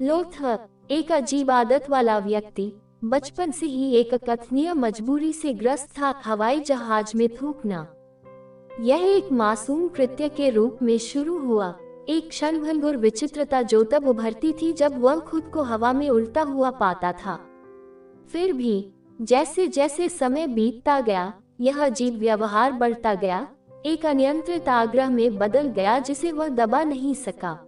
Lothar, एक अजीब आदत वाला व्यक्ति, बचपन से ही एक अकथनीय मजबूरी से ग्रस्त था, हवाई जहाज में थूकना। यह एक मासूम कृत्य के रूप में शुरू हुआ, एक क्षणभंगुर विचित्रता जो तब उभरती थी जब वह खुद को हवा में उड़ता हुआ पाता था। फिर भी जैसे जैसे समय बीतता गया, यह अजीब व्यवहार बढ़ता गया, एक अनियंत्रित आग्रह में बदल गया जिसे वह दबा नहीं सका।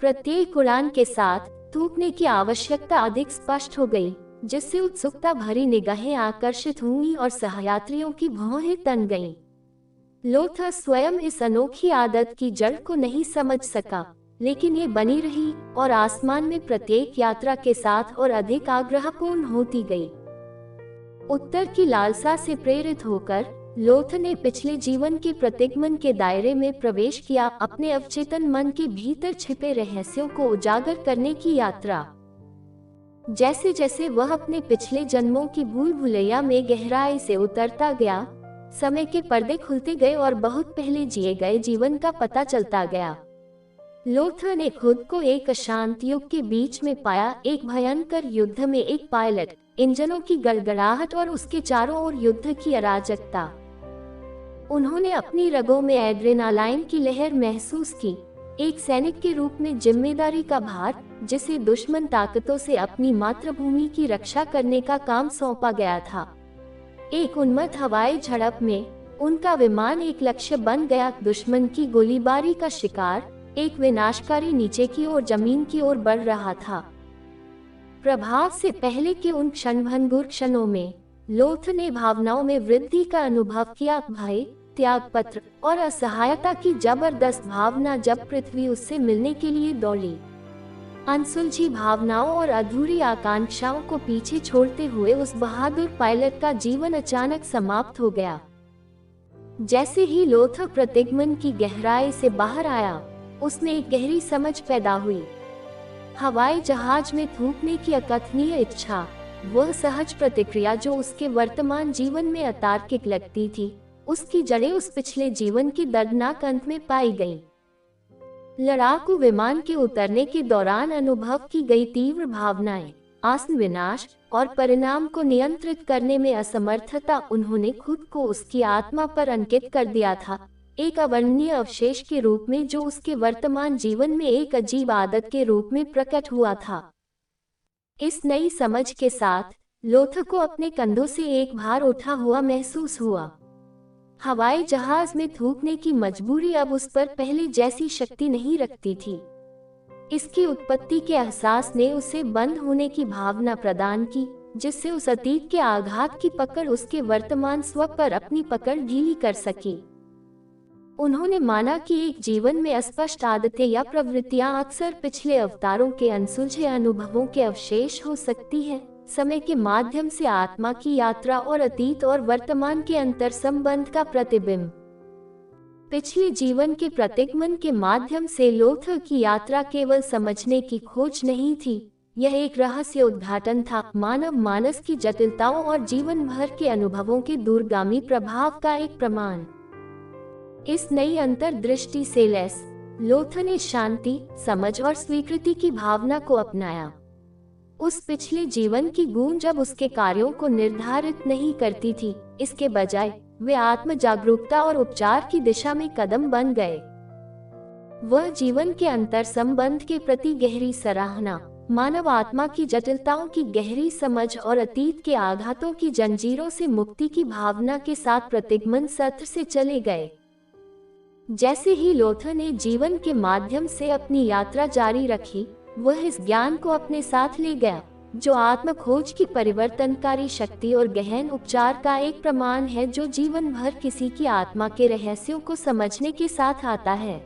प्रत्येक उड़ान के साथ थूकने की आवश्यकता अधिक स्पष्ट हो गई, जिससे उत्सुकता भरी निगाहें आकर्षित हुईं और सहयात्रियों की भौहें तन गईं। लोथर स्वयं इस अनोखी आदत की जड़ को नहीं समझ सका, लेकिन ये बनी रही और आसमान में प्रत्येक यात्रा के साथ और अधिक आग्रहपूर्ण होती गई। उत्तर की लालसा से प्रेरित होकर लोथर ने पिछले जीवन के प्रतिगमन के दायरे में प्रवेश किया, अपने अवचेतन मन के भीतर छिपे रहस्यों को उजागर करने की यात्रा। जैसे जैसे वह अपने पिछले जन्मों की भूल भुलैया में गहराई से उतरता गया, समय के पर्दे खुलते गए और बहुत पहले जिए गए जीवन का पता चलता गया। लोथर ने खुद को एक अशांत युग के बीच में पाया, एक भयंकर युद्ध में एक पायलट, इंजनों की गड़गड़ाहट और उसके चारों ओर युद्ध की अराजकता। उन्होंने अपनी रगों में एड्रेनालाइन की लहर महसूस की, एक सैनिक के रूप में जिम्मेदारी का भार, जिसे दुश्मन ताकतों से अपनी मातृभूमि की रक्षा करने का काम सौंपा गया था। एक उन्मत्त हवाई झड़प में उनका विमान एक लक्ष्य बन गया, दुश्मन की गोलीबारी का शिकार, एक विनाशकारी नीचे की ओर जमीन की ओर बढ़ रहा था। प्रभाव से पहले के उन क्षणभंगुर क्षणों में लोथर ने भावनाओं में वृद्धि का अनुभव किया, भय, त्यागपत्र और असहायता की जबरदस्त भावना जब पृथ्वी उससे मिलने के लिए दौड़ी। अनसुलझी भावनाओं और अधूरी आकांक्षाओं को पीछे छोड़ते हुए उस बहादुर पायलट का जीवन अचानक समाप्त हो गया। जैसे ही लोथर प्रतिगमन की गहराई से बाहर आया, उसमें एक गहरी समझ पैदा हुई। हवाई जहाज में थूकने की अकथनीय इच्छा, वह सहज प्रतिक्रिया जो उसके वर्तमान जीवन में अतार्किक लगती थी, उसकी जड़ें उस पिछले जीवन की दर्दनाक अंत में पाई गईं। लड़ाकू विमान के उतरने के दौरान अनुभव की गई तीव्र भावनाएं, आसन विनाश और परिणाम को नियंत्रित करने में असमर्थता, उन्होंने खुद को उसकी आत्मा पर अंकित कर दिया था, एक अवर्णनीय अवशेष के रूप में जो उसके वर्तमान जीवन में एक अजीब आदत के रूप में प्रकट हुआ था। इस नई समझ के साथ लोथर को अपने कंधों से एक भार उठा हुआ महसूस हुआ। हवाई जहाज में थूकने की मजबूरी अब उस पर पहले जैसी शक्ति नहीं रखती थी। इसकी उत्पत्ति के एहसास ने उसे बंद होने की भावना प्रदान की, जिससे उस अतीत के आघात की पकड़ उसके वर्तमान स्व पर अपनी पकड़ ढीली कर सकी। उन्होंने माना कि एक जीवन में अस्पष्ट आदतें या प्रवृत्तियां अक्सर पिछले अवतारों के अनसुलझे अनुभवों के अवशेष हो सकती हैं, समय के माध्यम से आत्मा की यात्रा और अतीत और वर्तमान के अंतर संबंध का प्रतिबिंब। पिछले जीवन के प्रतिगमन के माध्यम से लोथर की यात्रा केवल समझने की खोज नहीं थी, यह एक रहस्य उद्घाटन था, मानव मानस की जटिलताओं और जीवन भर के अनुभवों के दूरगामी प्रभाव का एक प्रमाण। इस नई अंतर्दृष्टि से लैस लोथर ने शांति, समझ और स्वीकृति की भावना को अपनाया। उस पिछले जीवन की गूंज अब उसके कार्यों को निर्धारित नहीं करती थी, इसके बजाय वे आत्म जागरूकता और उपचार की दिशा में कदम बन गए। वह जीवन के अंतर संबंध के प्रति गहरी सराहना, मानव आत्मा की जटिलताओं की गहरी समझ और अतीत के आघातों की जंजीरों से मुक्ति की भावना के साथ प्रतिगमन सत्र से चले गए। जैसे ही लोथर ने जीवन के माध्यम से अपनी यात्रा जारी रखी, वह इस ज्ञान को अपने साथ ले गया, जो आत्म खोज की परिवर्तनकारी शक्ति और गहन उपचार का एक प्रमाण है, जो जीवन भर किसी की आत्मा के रहस्यों को समझने के साथ आता है।